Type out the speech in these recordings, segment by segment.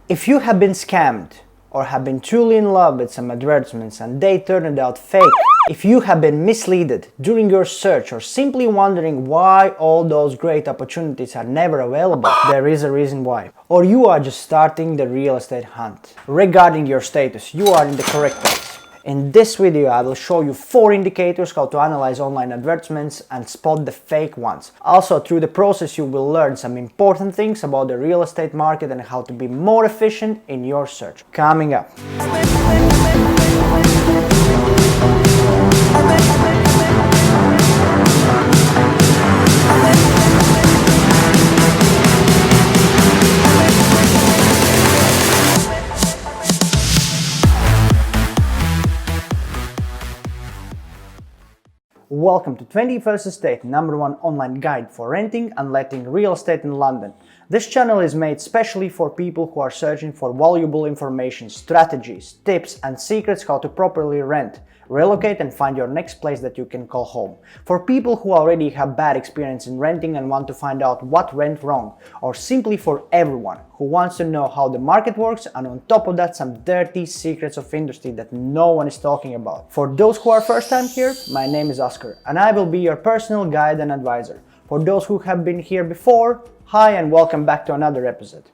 If you have been scammed or have been truly in love with some advertisements and they turned out fake, if you have been misled during your search or simply wondering why all those great opportunities are never available, there is a reason why. Or you are just starting the real estate hunt. Regarding your status, you are in the correct place. In this video, I will show you 4 indicators how to analyze online advertisements and spot the fake ones. Also, through the process, you will learn some important things about the real estate market and how to be more efficient in your search. Coming up. Welcome to 21st Estate, #1 online guide for renting and letting real estate in London. This channel is made specially for people who are searching for valuable information, strategies, tips and secrets how to properly rent, relocate and find your next place that you can call home. For people who already have bad experience in renting and want to find out what went wrong, or simply for everyone who wants to know how the market works and on top of that some dirty secrets of industry that no one is talking about. For those who are first time here, my name is Oscar and I will be your personal guide and advisor. For those who have been here before, hi and welcome back to another episode.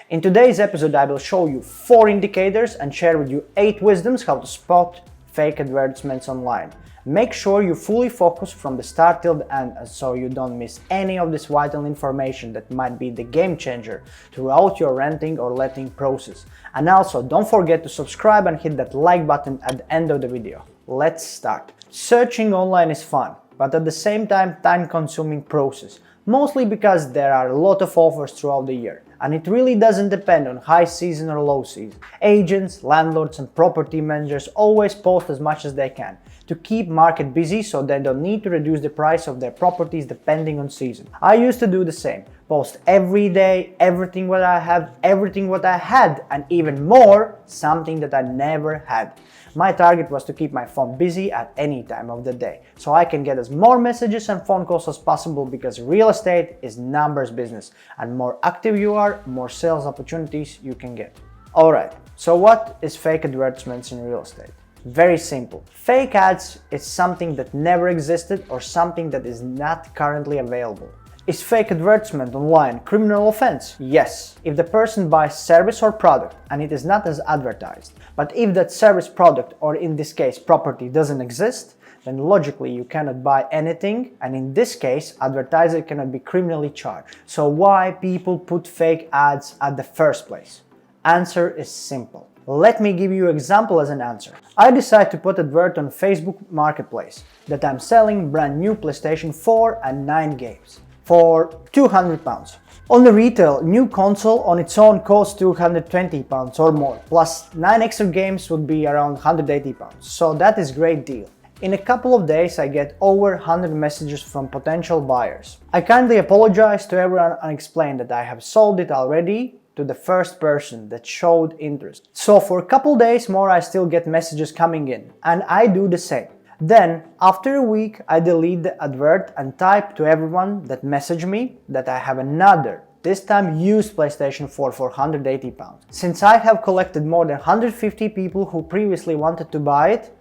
In today's episode I will show you 4 indicators and share with you 8 wisdoms how to spot fake advertisements online. Make sure you fully focus from the start till the end so you don't miss any of this vital information that might be the game changer throughout your renting or letting process. And also don't forget to subscribe and hit that like button at the end of the video. Let's start. Searching online is fun, but at the same time-consuming process, mostly because there are a lot of offers throughout the year. And it really doesn't depend on high season or low season. Agents, landlords and property managers always post as much as they can to keep market busy so they don't need to reduce the price of their properties depending on season. I used to do the same. Post every day, everything what I have, everything what I had, and even more, something that I never had. My target was to keep my phone busy at any time of the day, so I can get as more messages and phone calls as possible because real estate is numbers business, and more active you are, more sales opportunities you can get. Alright, so what is fake advertisements in real estate? Very simple. Fake ads is something that never existed or something that is not currently available. Is fake advertisement online criminal offense? Yes, if the person buys service or product and it is not as advertised. But if that service, product, or in this case property doesn't exist, then logically you cannot buy anything, and in this case advertiser cannot be criminally charged. So why people put fake ads at the first place? Answer is simple. Let me give you an example as an answer. I decide to put advert on Facebook Marketplace that I'm selling brand new PlayStation 4 and 9 games for £200. On the retail, new console on its own costs £220 or more, plus 9 extra games would be around £180, so that is great deal. In a couple of days I get over 100 messages from potential buyers. I kindly apologize to everyone and explain that I have sold it already to the first person that showed interest. So for a couple days more I still get messages coming in, and I do the same. Then, after a week, I delete the advert and type to everyone that messaged me that I have another, this time used PlayStation 4 for £180. Since I have collected more than 150 people who previously wanted to buy it,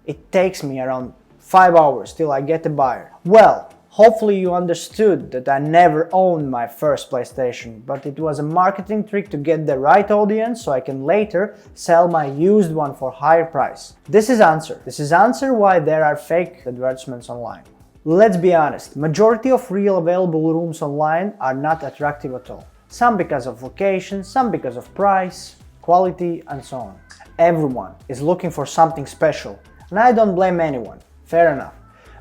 it takes me around 5 hours till I get a buyer. Well, hopefully you understood that I never owned my first PlayStation, but it was a marketing trick to get the right audience so I can later sell my used one for higher price. This is answer why there are fake advertisements online. Let's be honest, majority of real available rooms online are not attractive at all. Some because of location, some because of price, quality and so on. Everyone is looking for something special, and I don't blame anyone, fair enough.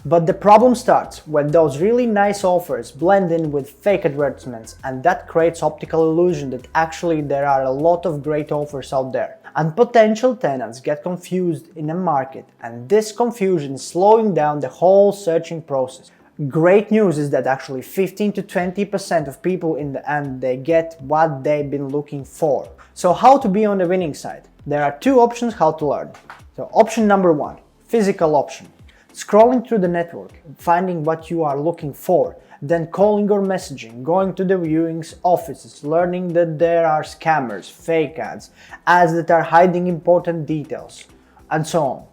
But the problem starts when those really nice offers blend in with fake advertisements, and that creates optical illusion that actually there are a lot of great offers out there. And potential tenants get confused in the market, and this confusion is slowing down the whole searching process. Great news is that actually 15 to 20% of people in the end they get what they've been looking for. So how to be on the winning side? There are 2 options how to learn. So option number 1, physical option. Scrolling through the network, finding what you are looking for, then calling or messaging, going to the viewings offices, learning that there are scammers, fake ads that are hiding important details, and so on.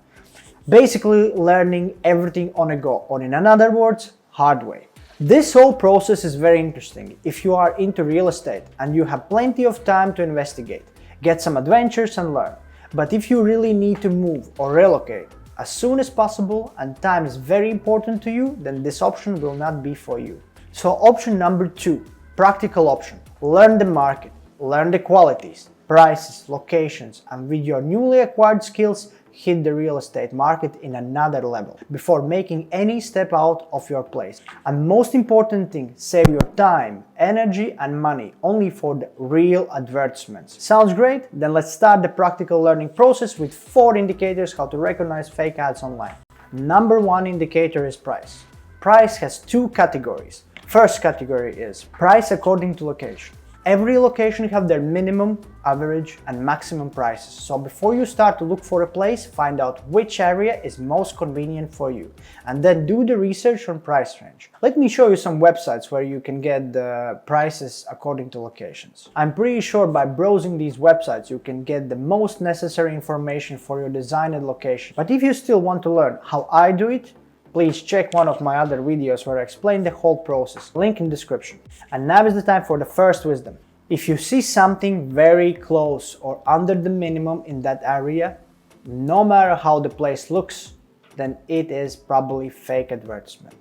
Basically learning everything on a go, or in other words, hard way. This whole process is very interesting if you are into real estate and you have plenty of time to investigate, get some adventures and learn. But if you really need to move or relocate as soon as possible and time is very important to you, then this option will not be for you. So option number 2, practical option. Learn the market, learn the qualities, prices, locations, and with your newly acquired skills, hit the real estate market in another level before making any step out of your place. And most important thing, save your time, energy and money only for the real advertisements. Sounds great? Then let's start the practical learning process with 4 indicators how to recognize fake ads online. Number 1 indicator is price. Price has 2 categories. First category is price according to location. Every location have their minimum, average and maximum prices. So before you start to look for a place, find out which area is most convenient for you and then do the research on price range. Let me show you some websites where you can get the prices according to locations. I'm pretty sure by browsing these websites you can get the most necessary information for your designed location. But if you still want to learn how I do it, please check one of my other videos where I explain the whole process, link in description. And now is the time for the first wisdom. If you see something very close or under the minimum in that area, no matter how the place looks, then it is probably fake advertisement.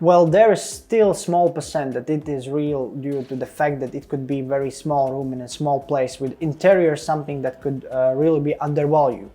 Well, there is still small percent that it is real due to the fact that it could be very small room in a small place with interior something that could really be undervalued.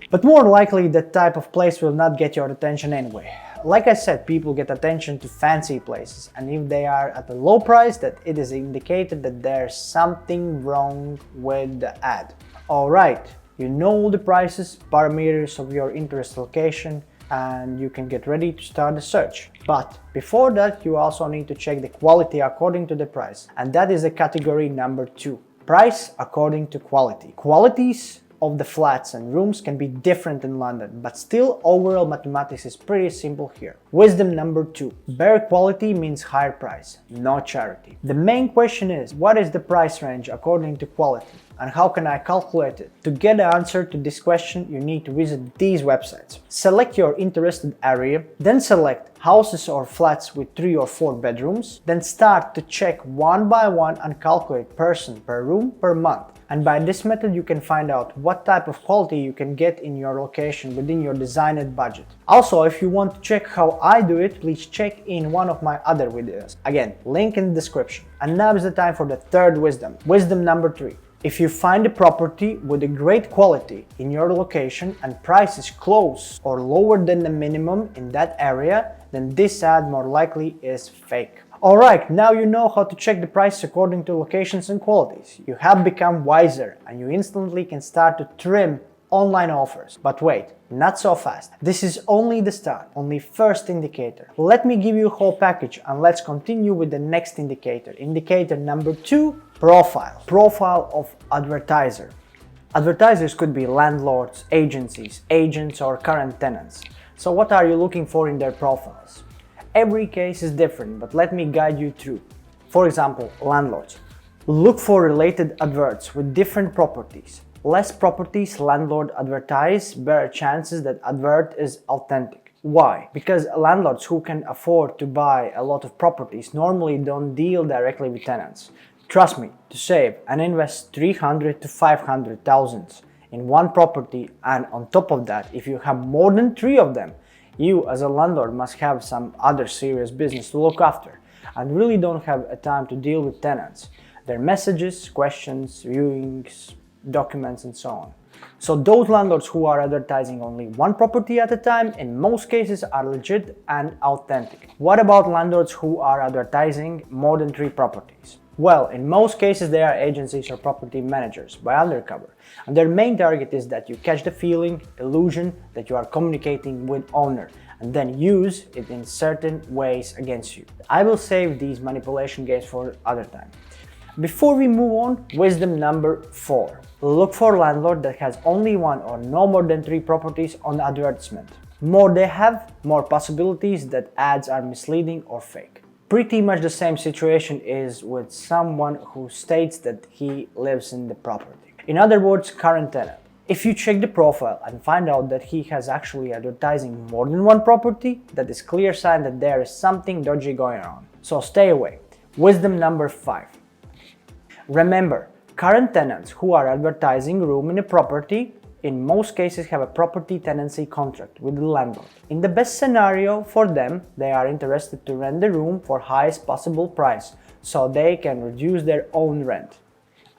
But more likely that type of place will not get your attention anyway. Like I said, people get attention to fancy places, and if they are at a low price, that it is indicated that there's something wrong with the ad. Alright, you know all the prices, parameters of your interest location, and you can get ready to start the search. But before that, you also need to check the quality according to the price, and that is the category number 2. Price according to quality. Qualities of the flats and rooms can be different in London, but still overall mathematics is pretty simple here. Wisdom number 2. Better quality means higher price, not charity. The main question is, what is the price range according to quality? And how can I calculate it? To get the answer to this question, you need to visit these websites. Select your interested area, then select houses or flats with 3 or 4 bedrooms, then start to check one by one and calculate person per room per month. And by this method you can find out what type of quality you can get in your location within your designed budget. Also, if you want to check how I do it, please check in one of my other videos. Again, link in the description. And now is the time for the third wisdom. Wisdom number 3. If you find a property with a great quality in your location and price is close or lower than the minimum in that area, then this ad more likely is fake. Alright, now you know how to check the price according to locations and qualities. You have become wiser and you instantly can start to trim online offers. But wait, not so fast. This is only the start, only first indicator. Let me give you a whole package and let's continue with the next indicator. Indicator number 2, profile. Profile of advertiser. Advertisers could be landlords, agencies, agents or current tenants. So what are you looking for in their profiles? Every case is different, but let me guide you through. For example, landlords. Look for related adverts with different properties. Less properties landlord advertise, better chances that advert is authentic. Why? Because landlords who can afford to buy a lot of properties normally don't deal directly with tenants. Trust me, to save and invest 300 to 500,000 in one property, and on top of that, if you have more than 3 of them, you as a landlord must have some other serious business to look after and really don't have a time to deal with tenants, their messages, questions, viewings, documents and so on. So those landlords who are advertising only one property at a time in most cases are legit and authentic. What about landlords who are advertising more than 3 properties? Well, in most cases they are agencies or property managers by undercover, and their main target is that you catch the feeling, illusion that you are communicating with owner and then use it in certain ways against you. I will save these manipulation games for other time. Before we move on, wisdom number 4. Look for landlord that has only 1 or no more than 3 properties on advertisement. More they have, more possibilities that ads are misleading or fake. Pretty much the same situation is with someone who states that he lives in the property. In other words, current tenant. If you check the profile and find out that he has actually advertising more than one property, that is clear sign that there is something dodgy going on. So stay away. Wisdom number 5. Remember, current tenants who are advertising room in a property in most cases have a property tenancy contract with the landlord. In the best scenario for them, they are interested to rent the room for highest possible price so they can reduce their own rent.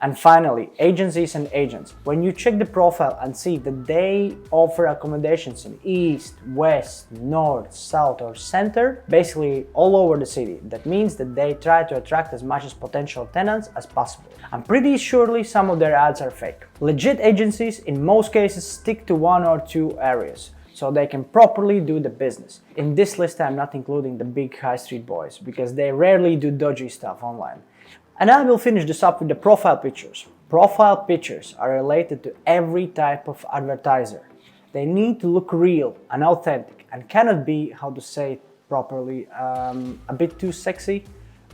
And finally, agencies and agents. When you check the profile and see that they offer accommodations in east, west, north, south or center, basically all over the city, that means that they try to attract as much as potential tenants as possible. And pretty surely some of their ads are fake. Legit agencies in most cases stick to 1 or 2 areas, so they can properly do the business. In this list I'm not including the big high street boys, because they rarely do dodgy stuff online. And I will finish this up with the profile pictures. Profile pictures are related to every type of advertiser. They need to look real and authentic and cannot be, how to say it properly, a bit too sexy,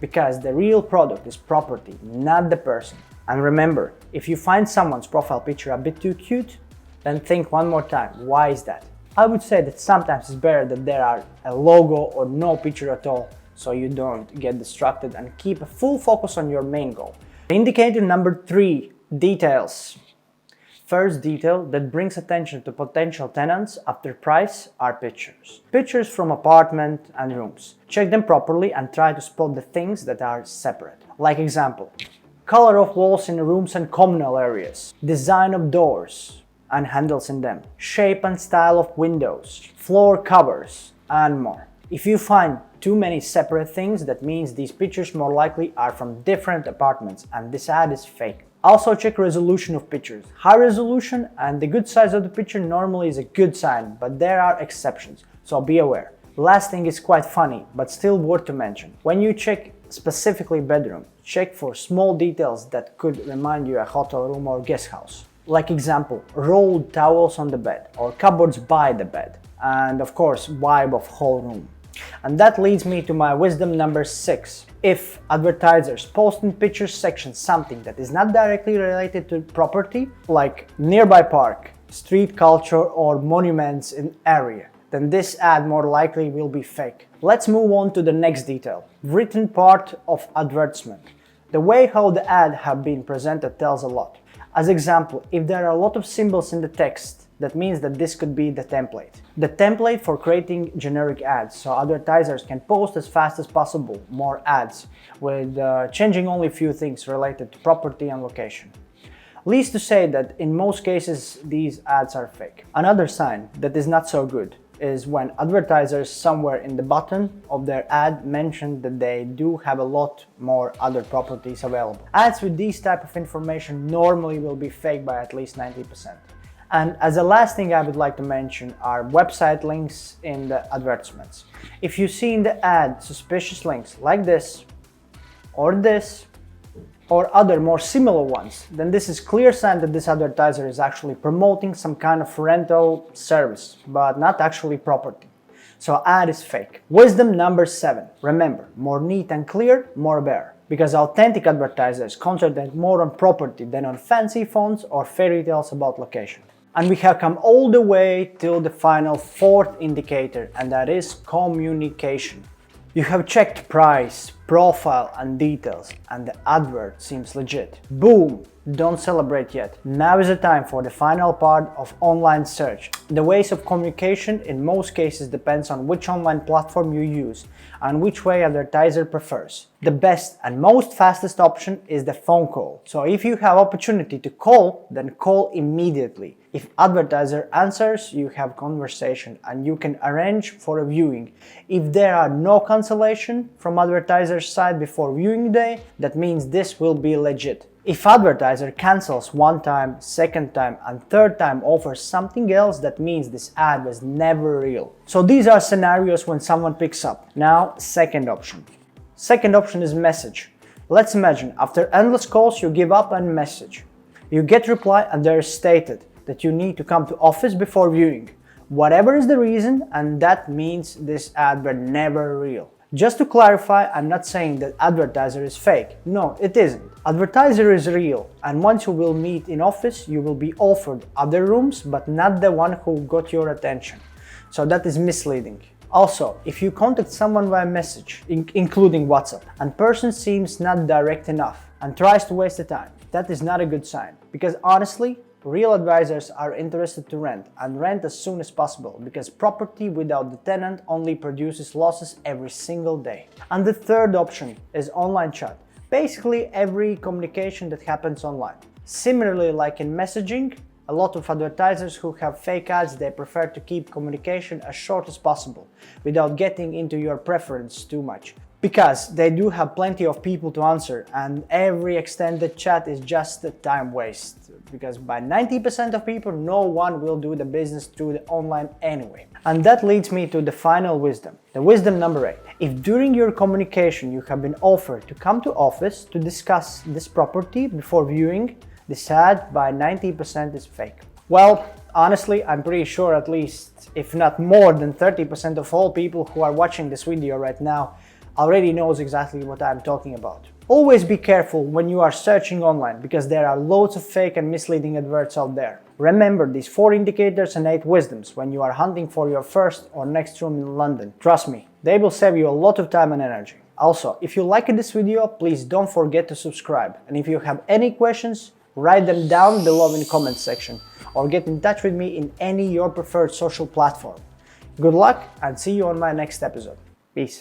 because the real product is property, not the person. And remember, if you find someone's profile picture a bit too cute, then think one more time, why is that? I would say that sometimes it's better that there are a logo or no picture at all, so you don't get distracted and keep a full focus on your main goal. Indicator number 3, details. First detail that brings attention to potential tenants after price are pictures. Pictures from apartment and rooms. Check them properly and try to spot the things that are separate. Like example, color of walls in rooms and communal areas, design of doors and handles in them, shape and style of windows, floor covers, and more. If you find too many separate things, that means these pictures more likely are from different apartments and this ad is fake. Also check resolution of pictures. High resolution and the good size of the picture normally is a good sign, but there are exceptions, so be aware. Last thing is quite funny, but still worth to mention. When you check specifically bedroom, check for small details that could remind you a hotel room or guest house. Like example, rolled towels on the bed or cupboards by the bed, and of course vibe of whole room. And that leads me to my wisdom number 6. If advertisers post in pictures section something that is not directly related to property, like nearby park, street culture or monuments in area, then this ad more likely will be fake. Let's move on to the next detail. Written part of advertisement. The way how the ad have been presented tells a lot. As example, if there are a lot of symbols in the text, that means that this could be the template. The template for creating generic ads, so advertisers can post as fast as possible more ads with changing only a few things related to property and location. Least to say that in most cases these ads are fake. Another sign that is not so good is when advertisers somewhere in the bottom of their ad mention that they do have a lot more other properties available. Ads with this type of information normally will be fake by at least 90%. And as a last thing I would like to mention are website links in the advertisements. If you see in the ad suspicious links like this, or other more similar ones, then this is clear sign that this advertiser is actually promoting some kind of rental service, but not actually property. So ad is fake. Wisdom number 7. Remember, more neat and clear, more better. Because authentic advertisers concentrate more on property than on fancy fonts or fairy tales about location. And we have come all the way till the final 4th indicator, and that is communication. You have checked price, profile and details, and the advert seems legit. Boom! Don't celebrate yet. Now is the time for the final part of online search. The ways of communication in most cases depends on which online platform you use and which way advertiser prefers. The best and most fastest option is the phone call. So if you have opportunity to call, then call immediately. If advertiser answers, you have conversation and you can arrange for a viewing. If there are no cancellation from advertiser's side before viewing day, that means this will be legit. If advertiser cancels one time, second time and third time offers something else, that means this ad was never real. So these are scenarios when someone picks up. Now, second option. Second option is message. Let's imagine after endless calls you give up and message. You get reply and there is stated that you need to come to office before viewing. Whatever is the reason, and that means this ad was never real. Just to clarify, I'm not saying that advertiser is fake. No, it isn't. Advertiser is real, and once you will meet in office, you will be offered other rooms, but not the one who got your attention. So that is misleading. Also, if you contact someone via message, including WhatsApp, and person seems not direct enough and tries to waste the time, that is not a good sign. Because honestly, real advisors are interested to rent, and rent as soon as possible, because property without the tenant only produces losses every single day. And the third option is online chat. Basically every communication that happens online. Similarly, like in messaging, a lot of advertisers who have fake ads, they prefer to keep communication as short as possible without getting into your preference too much. Because they do have plenty of people to answer, and every extended chat is just a time waste. Because by 90% of people, no one will do the business through the online anyway. And that leads me to the final wisdom. The wisdom number 8. If during your communication you have been offered to come to office to discuss this property before viewing, this ad by 90% is fake. Well, honestly, I'm pretty sure at least, if not more than 30% of all people who are watching this video right now already knows exactly what I'm talking about. Always be careful when you are searching online, because there are loads of fake and misleading adverts out there. Remember these 4 indicators and 8 wisdoms when you are hunting for your first or next room in London. Trust me, they will save you a lot of time and energy. Also, if you liked this video, please don't forget to subscribe. And if you have any questions, write them down below in the comments section, or get in touch with me in any your preferred social platform. Good luck, and see you on my next episode. Peace.